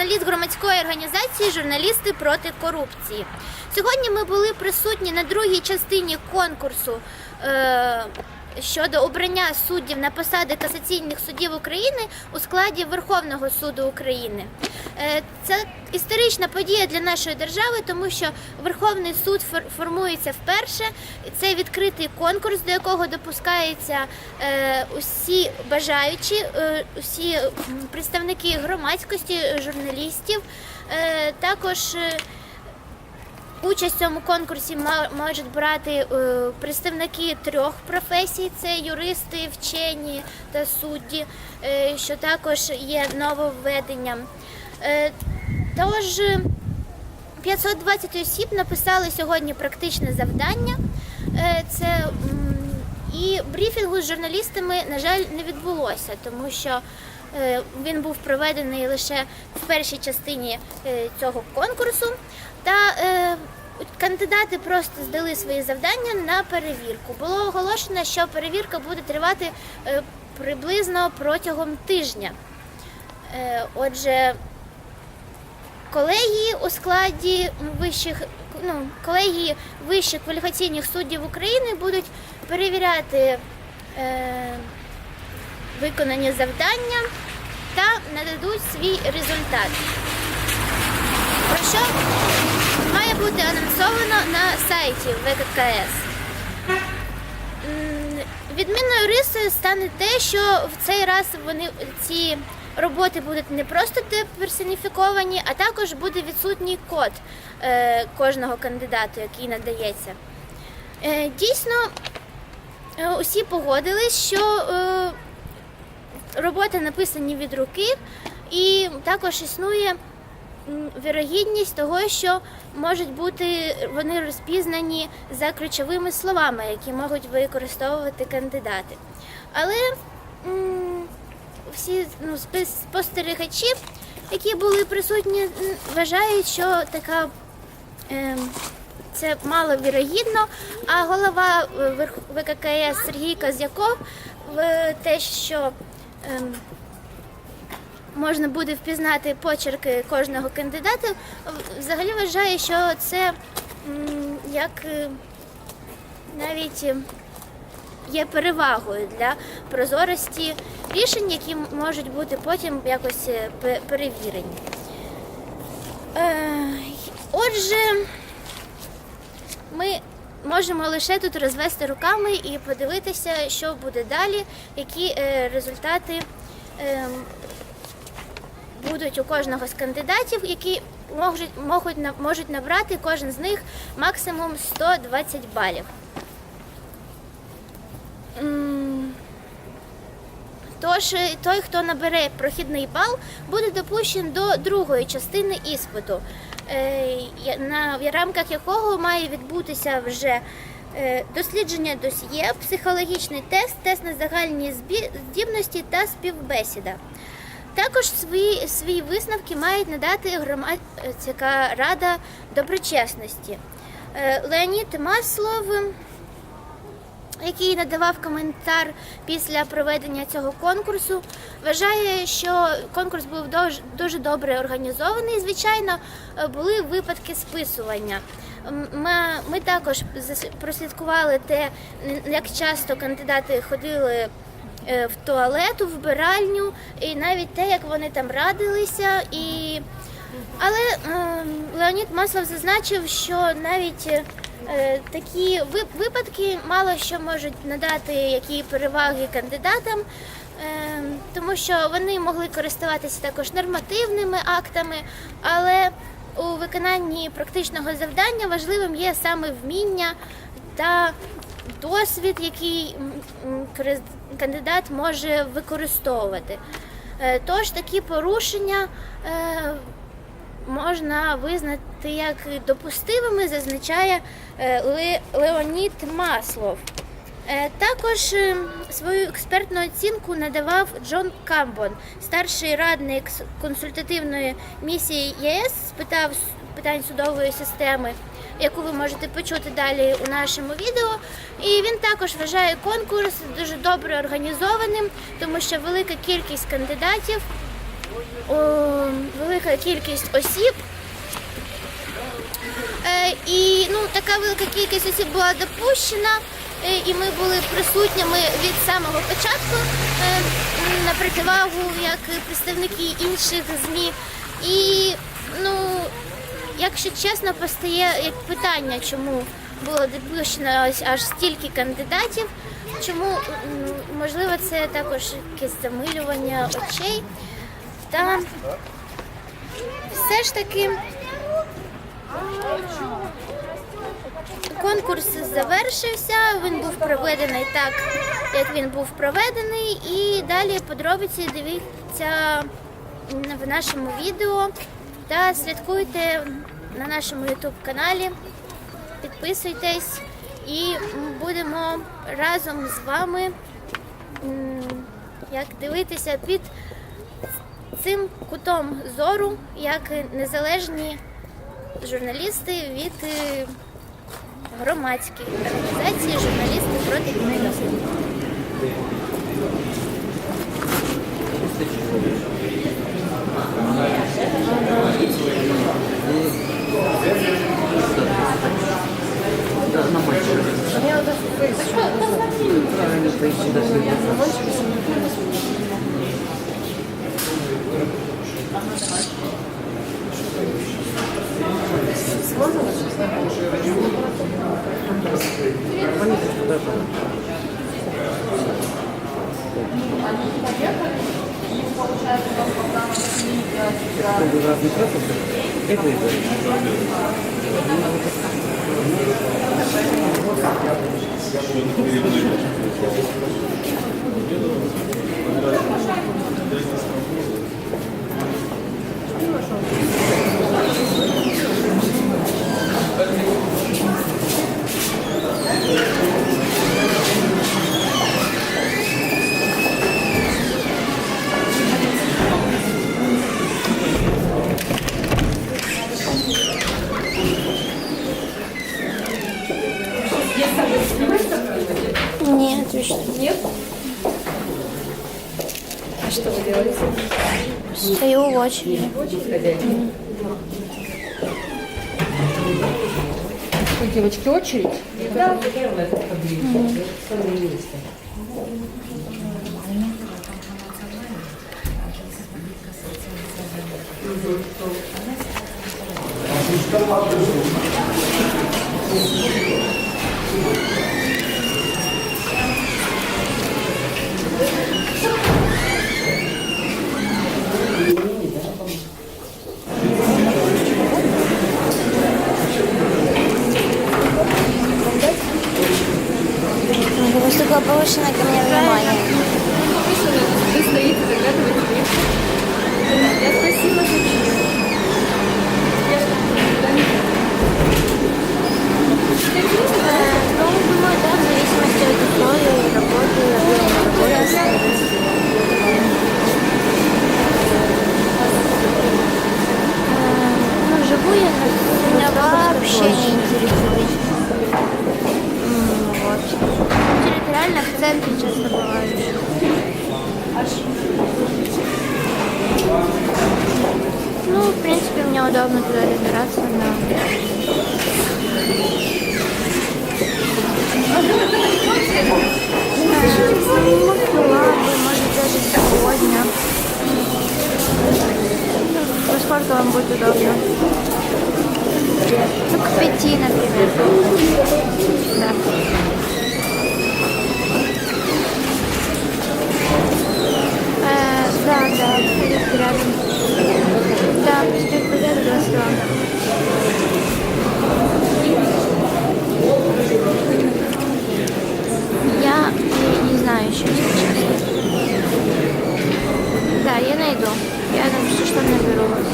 журналіст громадської організації «Журналісти проти корупції». Сьогодні ми були присутні на другій частині конкурсу щодо обрання суддів на посади касаційних суддів України у складі Верховного суду України. Це історична подія для нашої держави, тому що Верховний суд формується вперше. Це відкритий конкурс, до якого допускаються усі бажаючі, усі представники громадськості, журналістів. Також участь в цьому конкурсі можуть брати представники трьох професій – це юристи, вчені та судді, що також є нововведенням. Тож 520 осіб написали сьогодні практичне завдання. І брифінгу з журналістами, на жаль, не відбулося, тому що він був проведений лише в першій частині цього конкурсу. Та кандидати просто здали свої завдання на перевірку. Було оголошено, що перевірка буде тривати приблизно протягом тижня. Отже, колегії у складі колегії Вищих кваліфікаційних суддів України будуть перевіряти виконані завдання та нададуть свій результат. Про що має бути анонсовано на сайті ВККС. Відмінною рисою стане те, що в цей раз ці роботи будуть не просто деперсоніфіковані, а також буде відсутній код кожного кандидата, який надається. Дійсно, усі погодились, що роботи написані від руки, і також існує вірогідність того, що можуть бути вони розпізнані за ключовими словами, які можуть використовувати кандидати. Але всі спостерігачі, які були присутні, вважають, що це маловірогідно, а голова ВККС Сергій Козяков те, що можна буде впізнати почерки кожного кандидата, взагалі вважає, що це навіть є перевагою для прозорості рішень, які можуть бути потім якось перевірені. Отже, ми можемо лише тут розвести руками і подивитися, що буде далі, які результати будуть у кожного з кандидатів, які можуть набрати кожен з них максимум 120 балів. Тож той, хто набере прохідний бал, буде допущений до другої частини іспиту, в рамках якого має відбутися вже дослідження досьє, психологічний тест, тест на загальні здібності та співбесіда. Також свої висновки мають надати громадська рада доброчесності. Леонід Маслов, який надавав коментар після проведення цього конкурсу, вважає, що конкурс був дуже добре організований. Звичайно, були випадки списування. Ми також прослідкували те, як часто кандидати ходили в туалет, у вбиральню, і навіть те, як вони там радилися. Але Леонід Маслов зазначив, що навіть такі випадки мало що можуть надати які переваги кандидатам, тому що вони могли користуватися також нормативними актами, але у виконанні практичного завдання важливим є саме вміння та досвід, який кандидат може використовувати. Тож такі порушення можна визнати як допустимими, зазначає Леонід Маслов. Також свою експертну оцінку надавав Джон Камбон, старший радник консультативної місії ЄС з питань судової системи, яку ви можете почути далі у нашому відео. І він також вважає конкурс дуже добре організованим, тому що велика кількість кандидатів, велика кількість осіб. І така велика кількість осіб була допущена, і ми були присутніми від самого початку на противагу як представники інших ЗМІ. І, якщо чесно, постає як питання, чому було допущено аж стільки кандидатів, чому, можливо, це також якесь замилювання очей. Та все ж таки конкурс завершився, він був проведений так, як він був проведений, і далі подробиці дивіться в нашому відео та слідкуйте на нашому YouTube-каналі, підписуйтесь і будемо разом з вами дивитися під цим кутом зору, як незалежні журналісти від громадських організацій, журналісти проти війни. Нет, точно. Нет? А что вы делаете? Стою в очереди. Ой, девочки, очередь? Да. Поступило повышенное ко мне внимание. Вы стоите, загадываете. Я спросила, зачем. Думаю, да, в зависимости от условий, работы, живую я меня вообще не интересует. Территориально в центре часто бываю. В принципе, мне удобно туда добираться, да. Может даже сегодня. Поскольку вам будет удобно. К 5, например. Да. Да, рядом. Да, порядок 22. Я не знаю еще, если честно. Да, я найду. Я напишу, что наберу вас.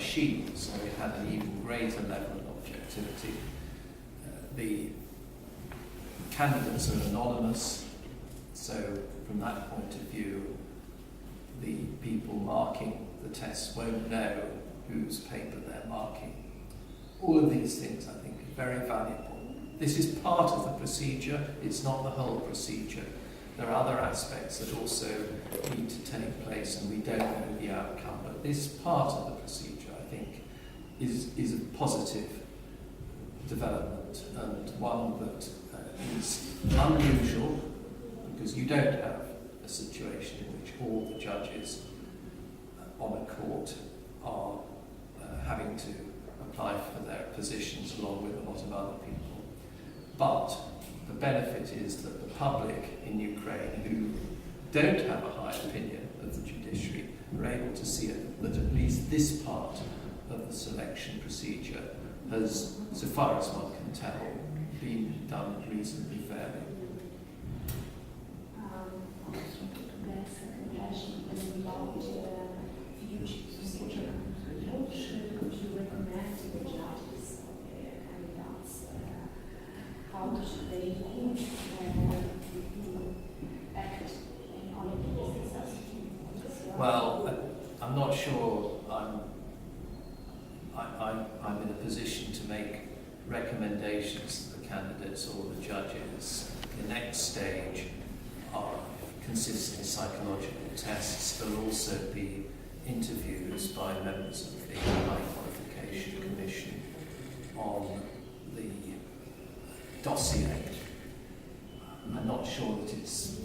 machine, so it had an even greater level of objectivity. The candidates are anonymous, so from that point of view, the people marking the tests won't know whose paper they're marking. All of these things, I think, are very valuable. This is part of the procedure, it's not the whole procedure. There are other aspects that also need to take place, and we don't know the outcome, but this part of the procedure, I think, is a positive development, and one that is unusual, because you don't have a situation in which all the judges on a court are having to apply for their positions along with a lot of other people. But the benefit is that the public in Ukraine who don't have a high opinion of the judiciary are able to see that at least this part of the selection procedure has, so far as one can tell, been done reasonably fairly. Well, I'm not sure I'm in a position to make recommendations to the candidates or the judges. The next stage are consistent psychological tests. There will also be interviews by members of the High Qualification Commission on the dossier. I'm not sure that it's...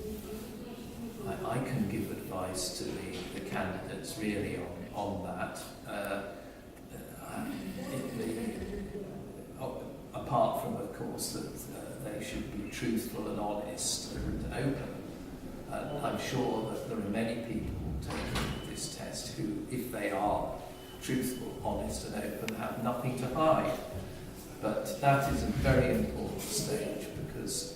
I can give advice to the candidates really on that. Apart from, of course, that they should be truthful and honest and open. I'm sure that there are many people taking this test who, if they are truthful, honest and open, have nothing to hide. But that is a very important stage, because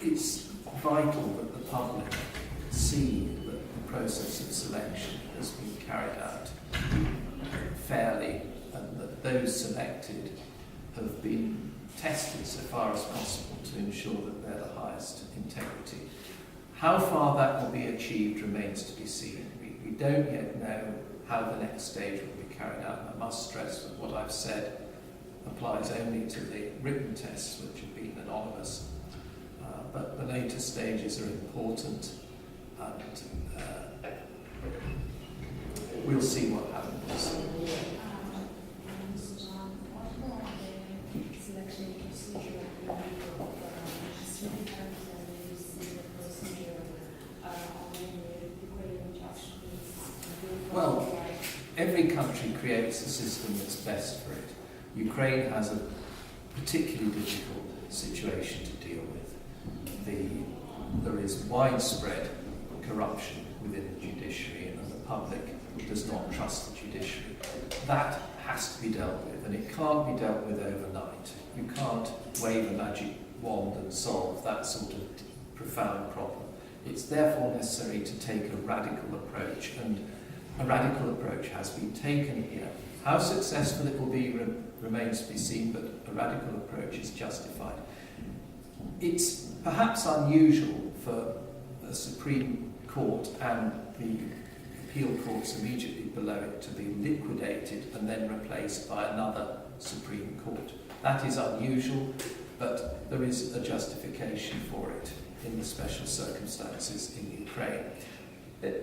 it's vital that the public see that the process of selection has been carried out fairly, and that those selected have been tested so far as possible to ensure that they're the highest integrity. How far that will be achieved remains to be seen. We don't yet know how the next stage will be carried out. I must stress that what I've said applies only to the written tests, which have been anonymous. But the later stages are important, and we'll see what happens. Well, every country creates a system that's best for it. Ukraine has a particularly difficult situation to deal with. There is widespread corruption within the judiciary, and the public does not trust the judiciary. That has to be dealt with, and it can't be dealt with overnight. You can't wave a magic wand and solve that sort of profound problem. It's therefore necessary to take a radical approach, and a radical approach has been taken here. How successful it will be remains to be seen, but a radical approach is justified. It's perhaps unusual for the Supreme Court and the appeal courts immediately below it to be liquidated and then replaced by another Supreme Court. That is unusual, but there is a justification for it in the special circumstances in Ukraine.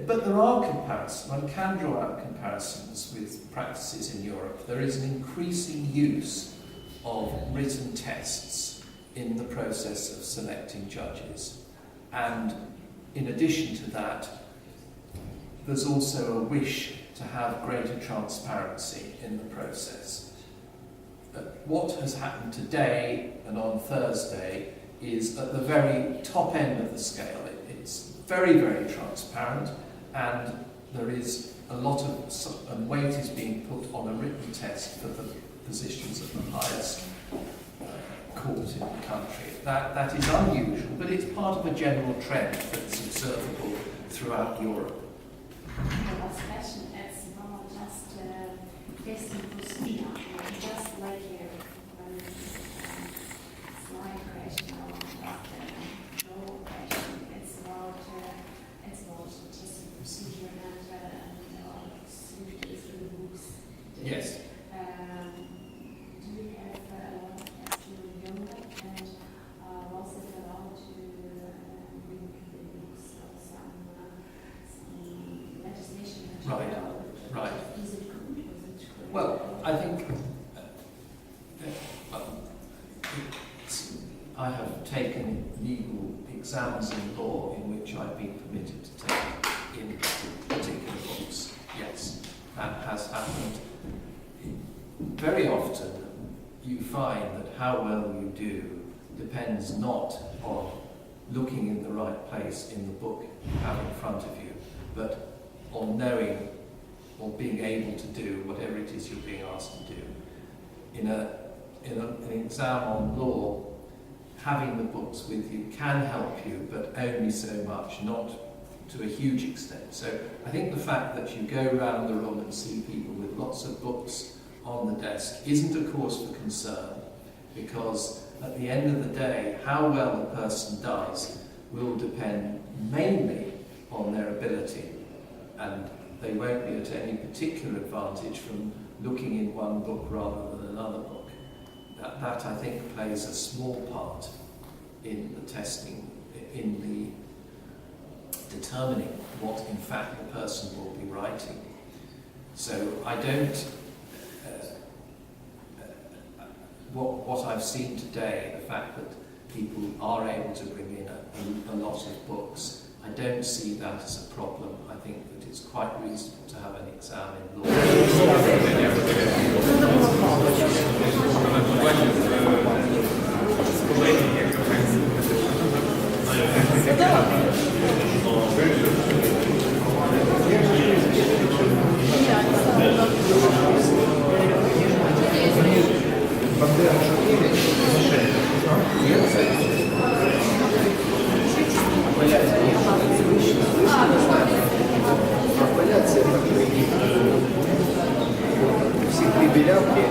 But there are comparisons. One can draw out comparisons with practices in Europe. There is an increasing use of written tests in the process of selecting judges. And in addition to that, there's also a wish to have greater transparency in the process. What has happened today and on Thursday is at the very top end of the scale. It's very, very transparent, and there is a lot of weight is being put on a written test for the positions of the highest court in the country. That is unusual, but it's part of a general trend that's observable throughout Europe. last question, it's more just testing procedure, just like when slide question or draw question. It's about testing procedure and through books. Yes. Do you have a lot of tests to younger and was it allowed to bring the books or some legislation? Right. Right. Is it good? Was it good? Well, I think I have taken legal exams in law in which I've been permitted to take in particular books. Yes, that has happened. Very often you find that how well you do depends not on looking in the right place in the book you have in front of you, but on knowing or being able to do whatever it is you're being asked to do. In an exam on law, having the books with you can help you, but only so much, not to a huge extent. So I think the fact that you go around the room and see people with lots of books on the desk isn't a cause for concern, because at the end of the day, how well the person does will depend mainly on their ability, and they won't be at any particular advantage from looking in one book rather than another book. That I think plays a small part in the testing, in the determining what in fact the person will be writing. So I don't, what I've seen today, the fact that people are able to bring in a lot of books, I don't see that as a problem. I think that it's quite reasonable to have an exam in law. Всі три білявки